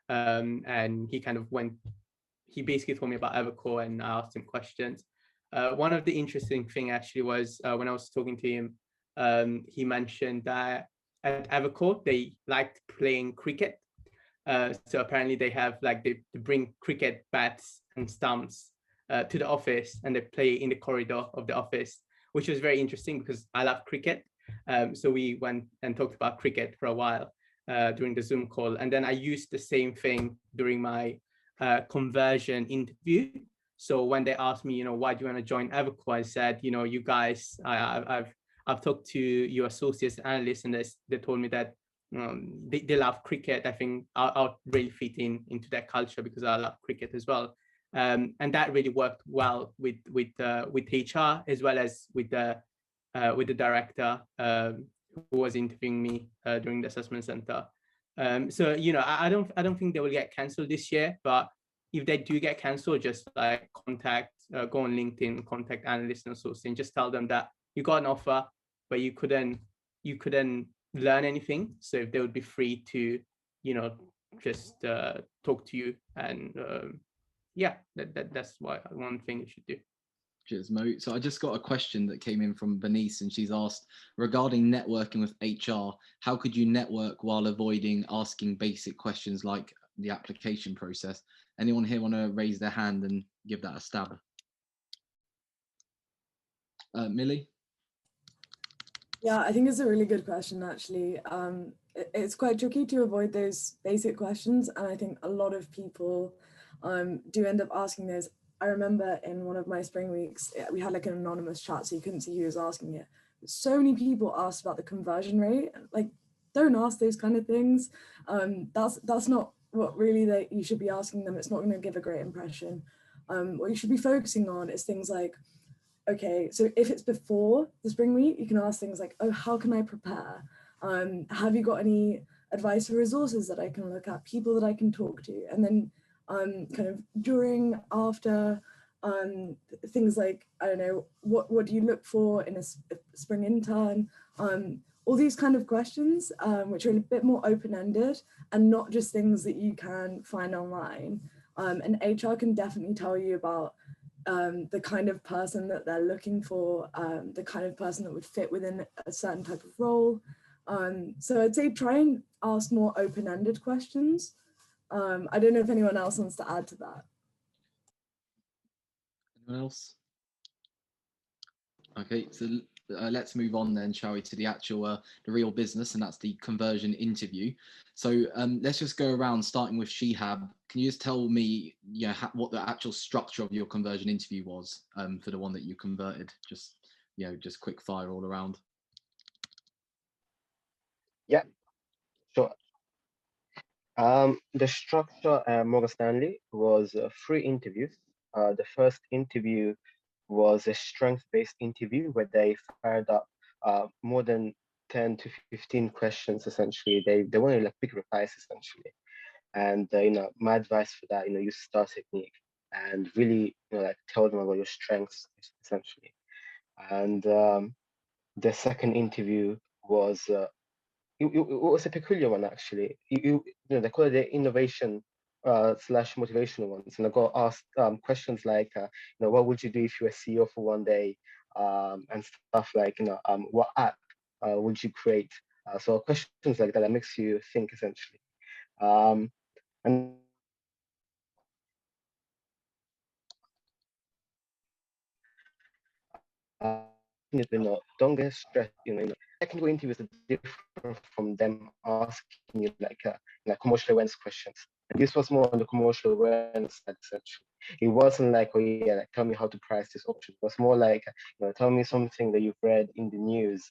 And he basically told me about Evercore, and I asked him questions. One of the interesting thing actually was when I was talking to him, he mentioned that at Evercore they liked playing cricket. So apparently they have like they bring cricket bats and stumps to the office, and they play in the corridor of the office, which was very interesting because I love cricket. So we went and talked about cricket for a while during the Zoom call. And then I used the same thing during my conversion interview. So when they asked me, why do you want to join Evercore? I said, you guys, I've talked to your associates analysts, and they told me that they love cricket. I think I'll really fit into their culture because I love cricket as well. And that really worked well with HR, as well as with the director who was interviewing me during the assessment center. So I don't think they will get cancelled this year, but if they do get cancelled, just like go on LinkedIn, contact analysts and associates, and just tell them that you got an offer, but you couldn't learn anything. So if they would be free to, just talk to you, and that's one thing you should do. Cheers, Mo. So I just got a question that came in from Bernice, and she's asked, regarding networking with HR, how could you network while avoiding asking basic questions like the application process? Anyone here want to raise their hand and give that a stab? Millie? Yeah, I think it's a really good question, actually. It's quite tricky to avoid those basic questions, and I think a lot of people do end up asking those. I remember in one of my spring weeks, we had like an anonymous chat, so you couldn't see who was asking it. So many people asked about the conversion rate. Like, don't ask those kind of things. That's not what really that you should be asking them. It's not going to give a great impression. What you should be focusing on is things like, okay, so if it's before the spring week, you can ask things like, oh, how can I prepare? Have you got any advice or resources that I can look at, people that I can talk to? And then kind of during, after, things like, I don't know, what do you look for in a spring intern? All these kind of questions, which are a bit more open-ended and not just things that you can find online. And HR can definitely tell you about the kind of person that they're looking for, the kind of person that would fit within a certain type of role. So I'd say try and ask more open-ended questions. I don't know if anyone else wants to add to that. Anyone else? Okay, so let's move on then, shall we, to the actual, the real business, and that's the conversion interview. So let's just go around, starting with Shihab. Can you just tell me, what the actual structure of your conversion interview was for the one that you converted? Just, just quick fire all around. Yeah, sure. The structure at Morgan Stanley was 3 interviews. The first interview was a strength-based interview where they fired up more than 10 to 15 questions. Essentially, they wanted like big replies essentially. And my advice for that, use STAR technique and really like tell them about your strengths essentially. And the second interview was it was a peculiar one actually. They call it the innovation slash motivational ones, and I got asked questions like, what would you do if you were CEO for one day, and stuff like, what app would you create? So questions like that makes you think essentially. And don't get stressed. Technical interviews are different from them asking you like commercial awareness questions. And this was more on the commercial awareness side, essentially. It wasn't like, oh yeah, like, tell me how to price this option. It was more like, tell me something that you've read in the news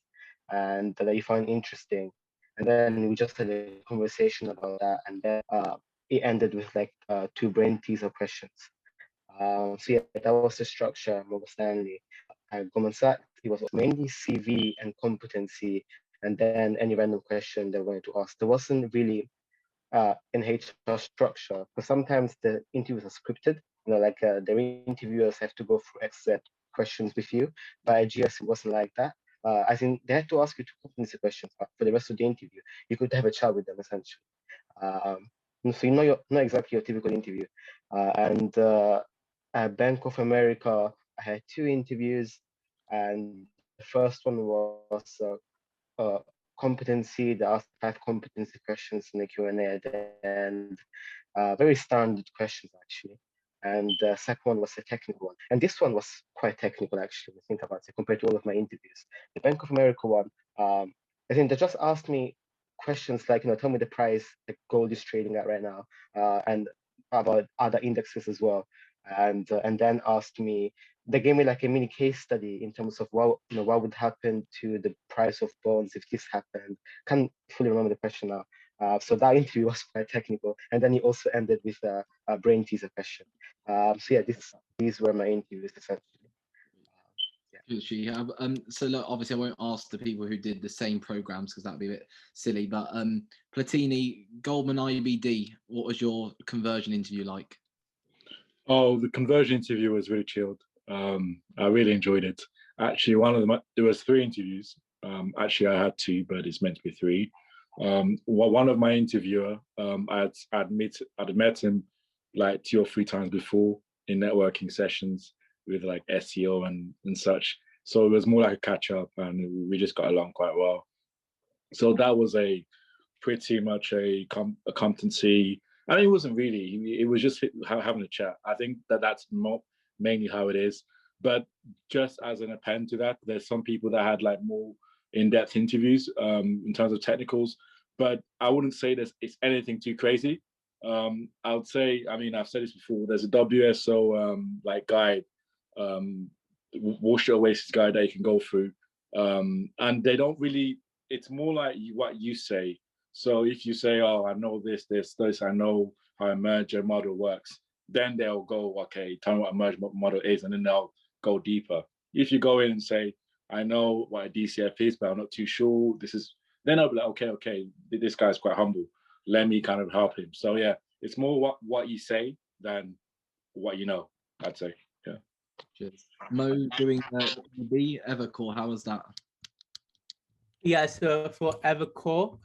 and that you find interesting. And then we just had a conversation about that, and then it ended with like 2 brain teaser questions. So yeah, that was the structure at Morgan Stanley. At Goldman Sachs, it was mainly CV and competency, and then any random question they wanted to ask. There wasn't really an HR structure, because sometimes the interviews are scripted. Like the interviewers have to go through exact questions with you. But at GS, it wasn't like that. I think they had to ask you 2 competency questions, but for the rest of the interview, you could have a chat with them essentially. So not exactly your typical interview. And at Bank of America, I had 2 interviews, and the first one was competency. They asked 5 competency questions in the Q&A at the end. Very standard questions actually. And the second one was a technical one. And this one was quite technical actually, when I think about it, compared to all of my interviews. The Bank of America one, I think they just asked me questions like, tell me the price that gold is trading at right now, and about other indexes as well. And then asked me, they gave me like a mini case study in terms of what would happen to the price of bonds if this happened. Can't fully remember the question now. So that interview was quite technical, and then he also ended with a brain teaser question. So yeah, these were my interviews essentially. Yeah. So look, obviously I won't ask the people who did the same programs because that'd be a bit silly, but Platini, Goldman IBD, what was your conversion interview like? Oh, the conversion interview was really chilled. I really enjoyed it. Actually, there was 3 interviews. Actually, I had 2, but it's meant to be 3. One of my interviewer, I'd met him like 2 or 3 times before in networking sessions with like SEO and such. So it was more like a catch up, and we just got along quite well. So that was pretty much a competency. I mean, it wasn't really. It was just having a chat. I think that's mainly how it is. But just as an append to that, there's some people that had like more in-depth interviews in terms of technicals, but I wouldn't say it's anything too crazy. I would say, I mean, I've said this before, there's a WSO like guide, wash Oasis guide that you can go through. And they don't really, it's more like what you say. So if you say, oh, I know this, I know how a merger model works, then they'll go, okay, tell me what a merger model is, and then they'll go deeper. If you go in and say, I know what a DCF is, but I'm not too sure, then I'll be like, okay, this guy's quite humble. Let me kind of help him. So yeah, it's more what you say than what you know, I'd say. Yeah. Cheers. Mo, doing the Evercore, how was that? Yeah, so for Evercore,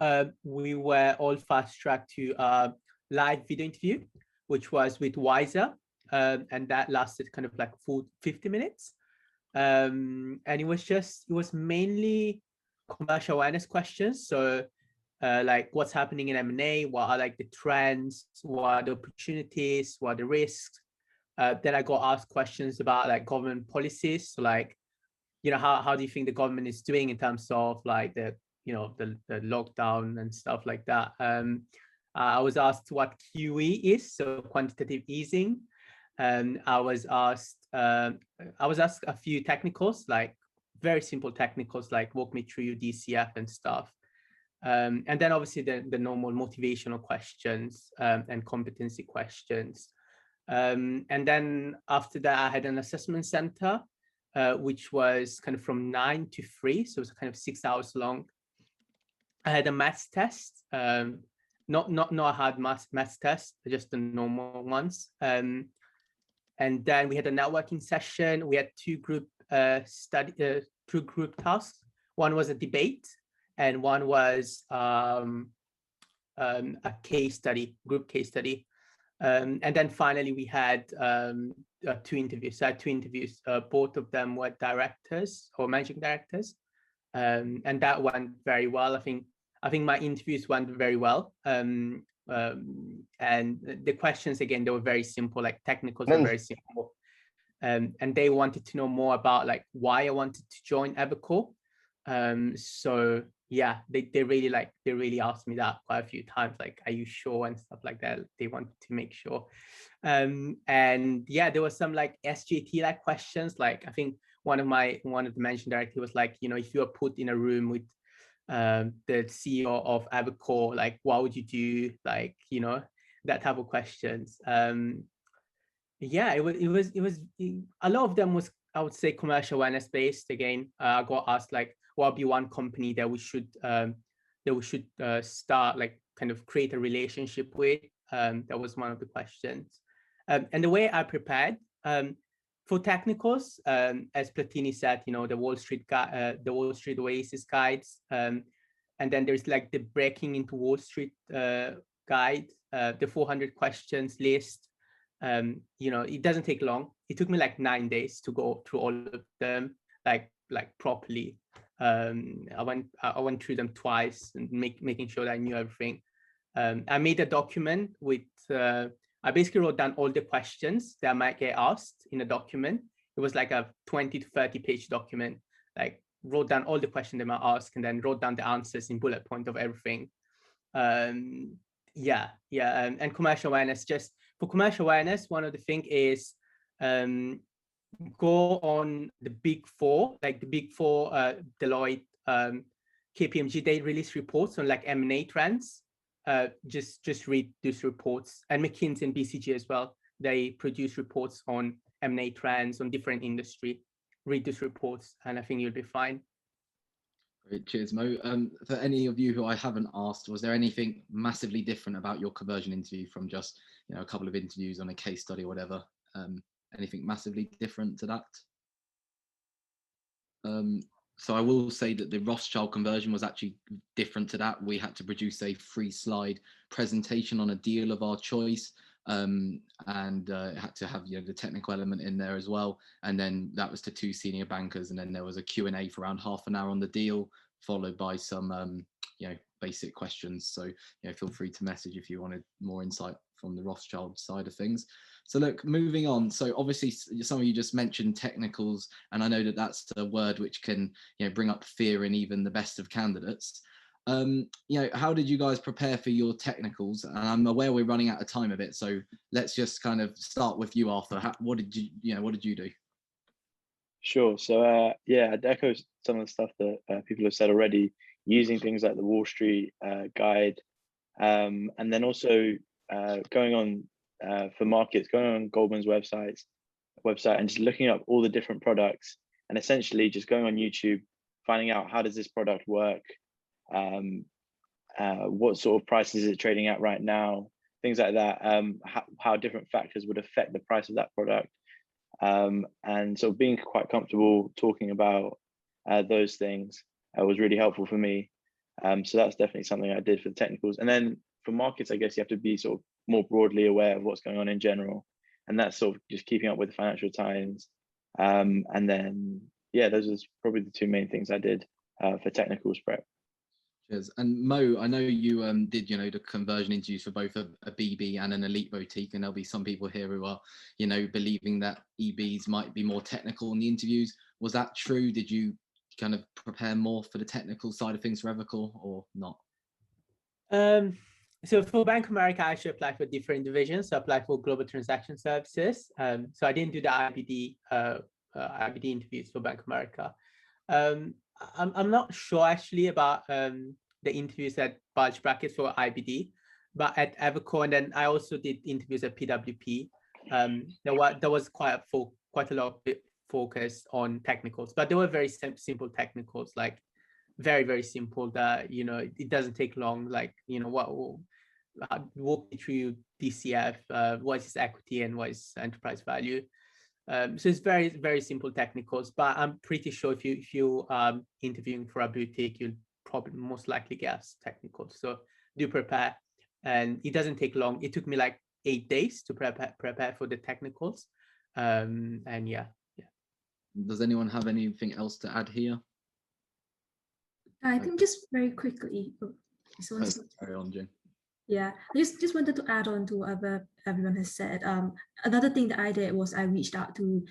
we were all fast-tracked to live video interview, which was with Wiser, and that lasted kind of like 50 minutes. And it was mainly commercial awareness questions. So like what's happening in M&A, what are like the trends, what are the opportunities, what are the risks. Then I got asked questions about like government policies. So like, you know, how do you think the government is doing in terms of like the lockdown and stuff like that. I was asked what QE is, so quantitative easing. I was asked a few technicals, like very simple technicals, like walk me through your DCF and stuff. And then obviously the normal motivational questions and competency questions. And then after that, I had an assessment center, which was kind of from 9 to 3, so it was kind of 6 hours long. I had a maths test, not a hard maths test, just the normal ones. And then we had a networking session. We had two group tasks. One was a debate, and one was a case study, group case study. And then finally we had 2 interviews. So I had 2 interviews. Both of them were directors or managing directors, and that went very well. I think my interviews went very well. And the questions, again, they were very simple, like technicals were very simple. And they wanted to know more about like why I wanted to join Evercore. So yeah, they really asked me that quite a few times, like, are you sure, and stuff like that. They wanted to make sure. And yeah, there was some like SJT like questions. Like I think one of the managing director was like, you know, if you are put in a room with the CEO of Evercore, like what would you do? Like, you know, that type of questions. Yeah, it was a lot of them was, I would say, commercial awareness based. Again, I got asked like, what would be one company that we should start, like kind of create a relationship with. That was one of the questions. And the way I prepared for technicals, as Platini said, you know, the Wall Street Oasis guides, and then there's like the Breaking into Wall Street guide, the 400 questions list. You know, it doesn't take long. It took me like 9 days to go through all of them, like properly. I went through them twice and making sure that I knew everything. I made a document with, I basically wrote down all the questions that I might get asked in a document. It was like a 20 to 30 page document, like wrote down all the questions they might ask and then wrote down the answers in bullet point of everything. And commercial awareness, just for commercial awareness, one of the things is go on the big four, like the big four, Deloitte, KPMG, they release reports on like M&A trends. Just read these reports, and McKinsey and BCG as well. They produce reports on M&A trends on different industry. Read these reports, and I think you'll be fine. Great, cheers, Mo. For any of you who I haven't asked, was there anything massively different about your conversion interview from just, you know, a couple of interviews on a case study or whatever? Anything massively different to that? So I will say that the Rothschild conversion was actually different to that. We had to produce a 3-slide presentation on a deal of our choice, and it had to have, you know, the technical element in there as well. And then that was to 2 senior bankers, and then there was a Q&A for around half an hour on the deal, followed by some you know, basic questions. So, you know, feel free to message if you wanted more insight from the Rothschild side of things. So look, moving on. So obviously some of you just mentioned technicals, and I know that that's a word which can, you know, bring up fear in even the best of candidates. You know, how did you guys prepare for your technicals? And I'm aware we're running out of time a bit, so let's just kind of start with you, Arthur. What did you do? Sure. So yeah, I'd echo some of the stuff that people have said already, using things like the Wall Street guide, and then also going on for markets, going on Goldman's website and just looking up all the different products, and essentially just going on YouTube, finding out how does this product work, what sort of prices is it trading at right now, things like that, how different factors would affect the price of that product. And so being quite comfortable talking about those things was really helpful for me. So that's definitely something I did for the technicals. And then for markets, I guess you have to be sort of more broadly aware of what's going on in general. And that's sort of just keeping up with the Financial Times. And then, yeah, those are probably the two main things I did for technicals prep. Cheers. And Mo, I know you did, you know, the conversion interviews for both a BB and an elite boutique, and there'll be some people here who are, you know, believing that EBs might be more technical in the interviews. Was that true? Did you kind of prepare more for the technical side of things for Evercore or not? So for Bank of America, I actually applied for different divisions. So I applied for Global Transaction Services. So I didn't do the IBD interviews for Bank of America. I'm not sure actually about the interviews at Bulge Brackets for IBD, but at Evercore, and then I also did interviews at PWP. There was quite a lot of focus on technicals, but they were very simple technicals, like very, very simple, that, you know, it doesn't take long, like, you know, walk me through DCF, what is equity and what is enterprise value. So it's very, very simple technicals, but I'm pretty sure if you interviewing for a boutique, you'll probably most likely get technicals. So do prepare, and it doesn't take long. It took me like 8 days to prepare for the technicals. And yeah. Does anyone have anything else to add here? I think just very quickly. Carry on, Jim. Yeah, I just wanted to add on to what everyone has said. Another thing that I did was I reached out to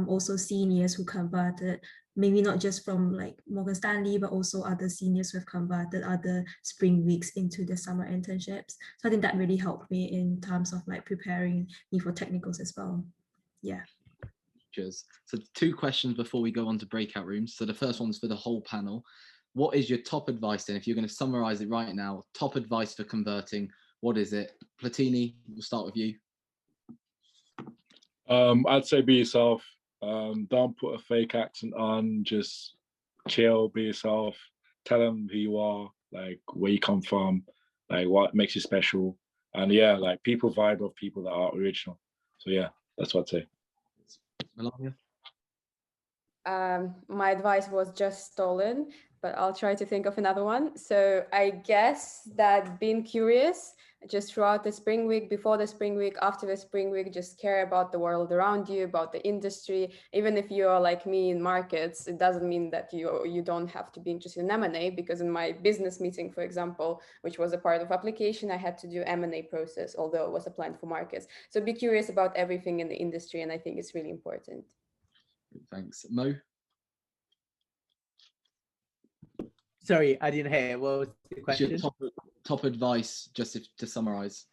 also seniors who converted, maybe not just from like Morgan Stanley, but also other seniors who have converted other spring weeks into their summer internships. So I think that really helped me in terms of like preparing me for technicals as well. Yeah. Cheers. So 2 questions before we go on to breakout rooms. So the first one's for the whole panel. What is your top advice then? If you're going to summarize it right now, top advice for converting, what is it? Platini, we'll start with you. I'd say be yourself. Don't put a fake accent on, just chill, be yourself. Tell them who you are, like where you come from, like what makes you special. And yeah, like people vibe off people that are original. So yeah, that's what I'd say. Melania? My advice was just stolen, but I'll try to think of another one. So I guess that being curious just throughout the spring week, before the spring week, after the spring week, just care about the world around you, about the industry. Even if you are like me in markets, it doesn't mean that you don't have to be interested in M&A, because in my business meeting, for example, which was a part of application, I had to do M&A process, although it was applied for markets. So be curious about everything in the industry, and I think it's really important. Thanks. Mo? Sorry, I didn't hear. What was the question? Top advice, just to summarize.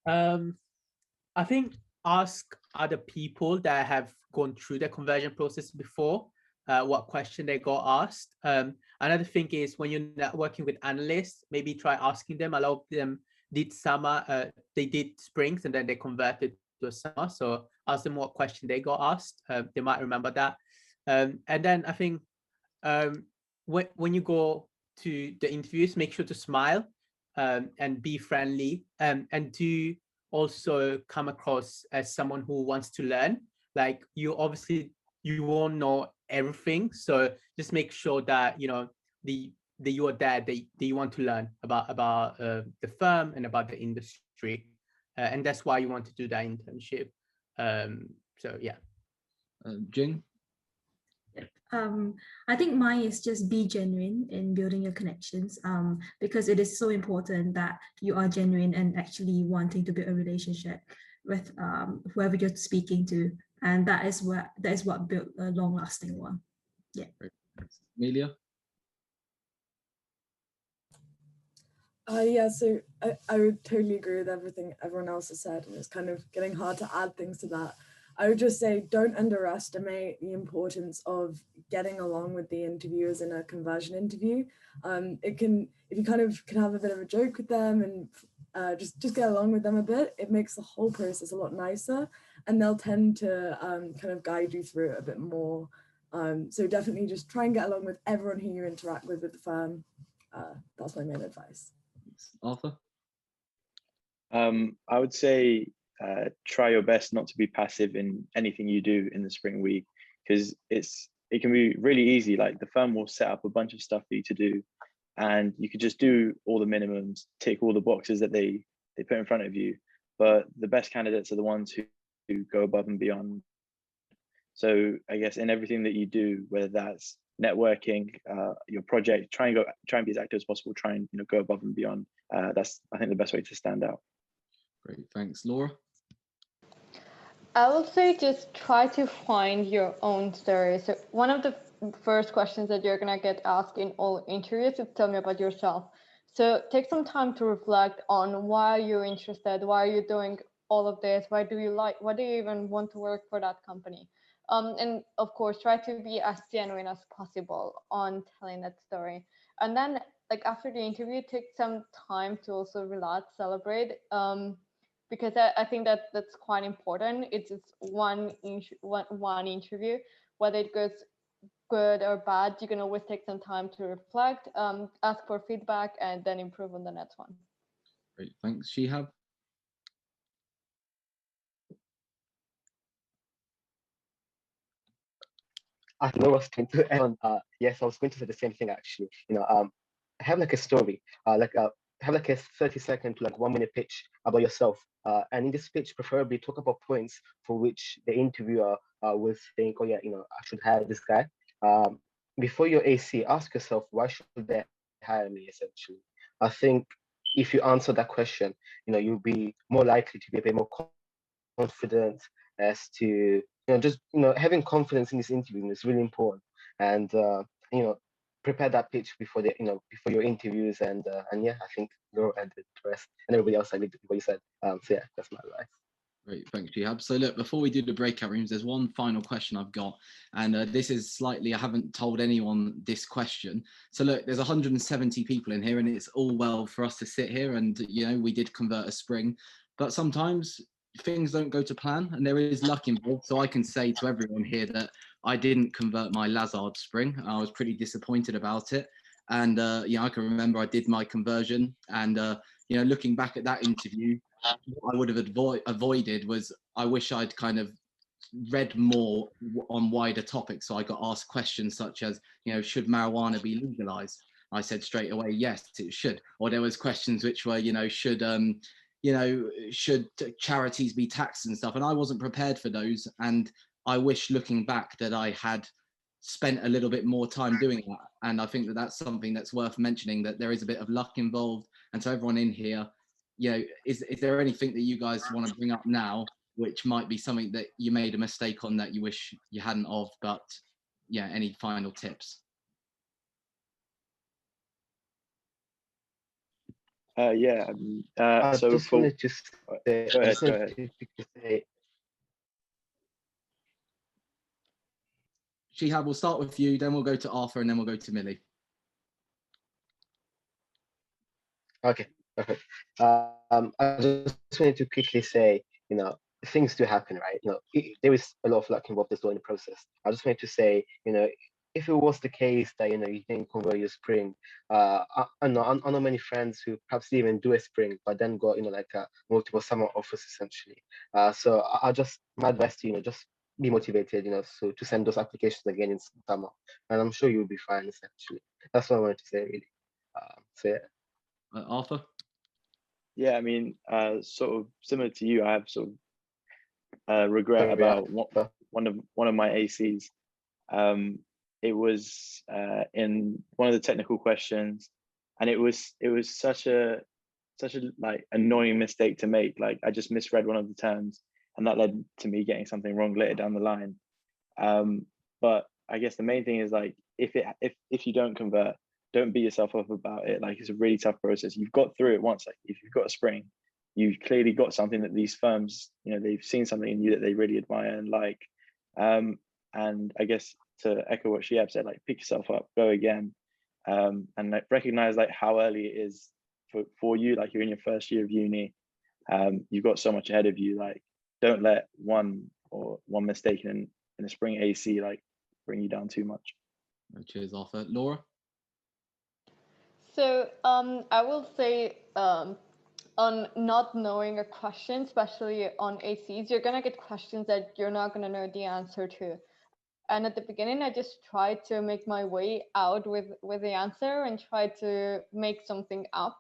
I think ask other people that have gone through the conversion process before what question they got asked. Another thing is when you're working with analysts, maybe try asking them. A lot of them did summer, they did springs and then they converted to a summer. So ask them what question they got asked. They might remember that. And then I think when you go to the interviews, make sure to smile and be friendly, and do also come across as someone who wants to learn. Like you won't know everything, so just make sure that you know that you are there, that you want to learn about the firm and about the industry, and that's why you want to do that internship. So yeah. Jing? I think mine is just be genuine in building your connections, because it is so important that you are genuine and actually wanting to build a relationship with whoever you're speaking to, and that is what built a long-lasting one. Yeah. Great. Amelia? Yeah, so I would totally agree with everything everyone else has said, and it's kind of getting hard to add things to that. I would just say, don't underestimate the importance of getting along with the interviewers in a conversion interview. If you kind of can have a bit of a joke with them and just get along with them a bit, it makes the whole process a lot nicer, and they'll tend to kind of guide you through it a bit more. So definitely just try and get along with everyone who you interact with the firm. That's my main advice. Arthur? I would say try your best not to be passive in anything you do in the spring week, because it can be really easy. Like, the firm will set up a bunch of stuff for you to do, and you could just do all the minimums, tick all the boxes that they put in front of you. But the best candidates are the ones who go above and beyond. So I guess in everything that you do, whether that's networking, your project, try and be as active as possible. Try and go above and beyond. That's, I think, the best way to stand out. Great, thanks. Laura? I would say just try to find your own story. So one of the first questions that you're gonna get asked in all interviews is, tell me about yourself. So take some time to reflect on why you're interested, why are you doing all of this, why do you even want to work for that company? And of course, try to be as genuine as possible on telling that story. And then, like, after the interview, take some time to also relax, celebrate, because I think that that's quite important. It's just one interview, whether it goes good or bad, you can always take some time to reflect, ask for feedback, and then improve on the next one. Great, thanks. Shihab? I know what's going to add on. Yes, I was going to say the same thing actually. Have like a story, have like a 30-second to like 1-minute pitch about yourself. And in this pitch, preferably talk about points for which the interviewer will think, oh yeah, I should hire this guy. Before your AC, ask yourself, why should they hire me? Essentially, I think if you answer that question, you'll be more likely to be a bit more confident as to just having confidence in this interview is really important, and prepare that pitch before before your interviews, and yeah, I think Laura and the rest and everybody else, I did what you said. So yeah, that's my advice. Great, thanks, Shihab. So look, before we do the breakout rooms, there's one final question I've got, and this is slightly, I haven't told anyone this question. So look, there's 170 people in here, and it's all well for us to sit here, and we did convert a spring, but sometimes things don't go to plan, and there is luck involved. So I can say to everyone here that I didn't convert my Lazard spring. I was pretty disappointed about it, and I can remember I did my conversion, and looking back at that interview, what I would have avoided was, I wish I'd kind of read more on wider topics. So I got asked questions such as, should marijuana be legalized? I said straight away, yes, it should. Or there was questions which were, should charities be taxed and stuff? And I wasn't prepared for those. And I wish, looking back, that I had spent a little bit more time doing that. And I think that that's something that's worth mentioning, that there is a bit of luck involved. And so everyone in here, is there anything that you guys want to bring up now, which might be something that you made a mistake on that you wish you hadn't of, but yeah, any final tips? Yeah. I so just wanted to say, go ahead. Shihab, we'll start with you, then we'll go to Arthur, and then we'll go to Millie. Okay, perfect. I just wanted to quickly say, things do happen, right? There is a lot of luck involved as well in the process. I just wanted to say, if it was the case that you didn't convert your spring, I know many friends who perhaps didn't even do a spring, but then got multiple summer offers essentially. So my advice to just be motivated, so to send those applications again in summer, and I'm sure you'll be fine. Essentially, that's what I wanted to say, really. So yeah. Arthur? Yeah, I mean, sort of similar to you, I have sort of regret about one of my ACs. it was in one of the technical questions, and it was such a like annoying mistake to make. Like I just misread one of the terms, and that led to me getting something wrong later down the line. But I guess the main thing is like if you don't convert, don't beat yourself up about it. Like it's a really tough process. You've got through it once. Like if you've got a spring, you've clearly got something that these firms, you know, they've seen something in you that they really admire and like. And I guess to echo what Shiab said, like pick yourself up, go again, and like recognize like how early it is for you. Like you're in your first year of uni, you've got so much ahead of you. Like don't let one mistake in a spring AC like bring you down too much. Cheers, Arthur. Laura? So I will say on not knowing a question, especially on ACs, you're gonna get questions that you're not gonna know the answer to. And at the beginning, I just tried to make my way out with the answer and try to make something up.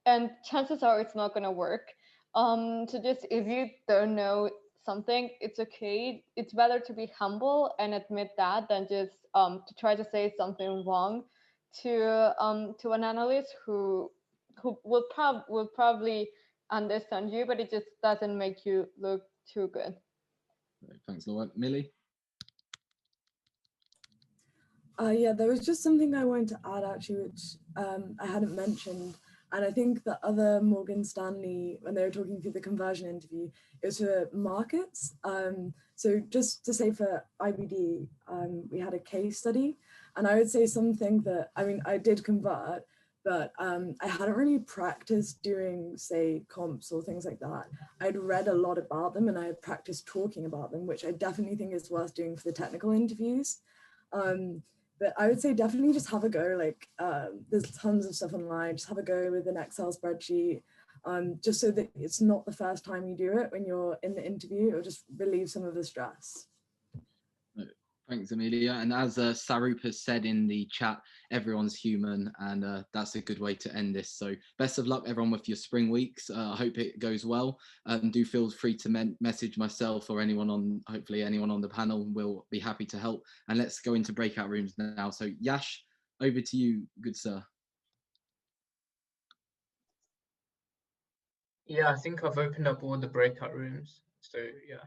And chances are it's not gonna work. So just if you don't know something, it's okay. It's better to be humble and admit that than just to try to say something wrong to an analyst who will probably understand you, but it just doesn't make you look too good. Thanks, Laura. Millie? Yeah, there was just something I wanted to add actually, which I hadn't mentioned. And I think the other Morgan Stanley, when they were talking through the conversion interview, it was for markets. So just to say for IBD, we had a case study. And I would say something that, I mean, I did convert, but I hadn't really practiced doing, say, comps or things like that. I'd read a lot about them and I had practiced talking about them, which I definitely think is worth doing for the technical interviews. But I would say definitely just have a go. Like there's tons of stuff online. Just have a go with an Excel spreadsheet, just so that it's not the first time you do it when you're in the interview. It'll just relieve some of the stress. Thanks, Amelia. And as Sarup has said in the chat, everyone's human, and that's a good way to end this. So best of luck, everyone, with your spring weeks. I hope it goes well. Do feel free to message myself or hopefully anyone on the panel will be happy to help. And let's go into breakout rooms now. So Yash, over to you, good sir. Yeah, I think I've opened up all the breakout rooms. So yeah.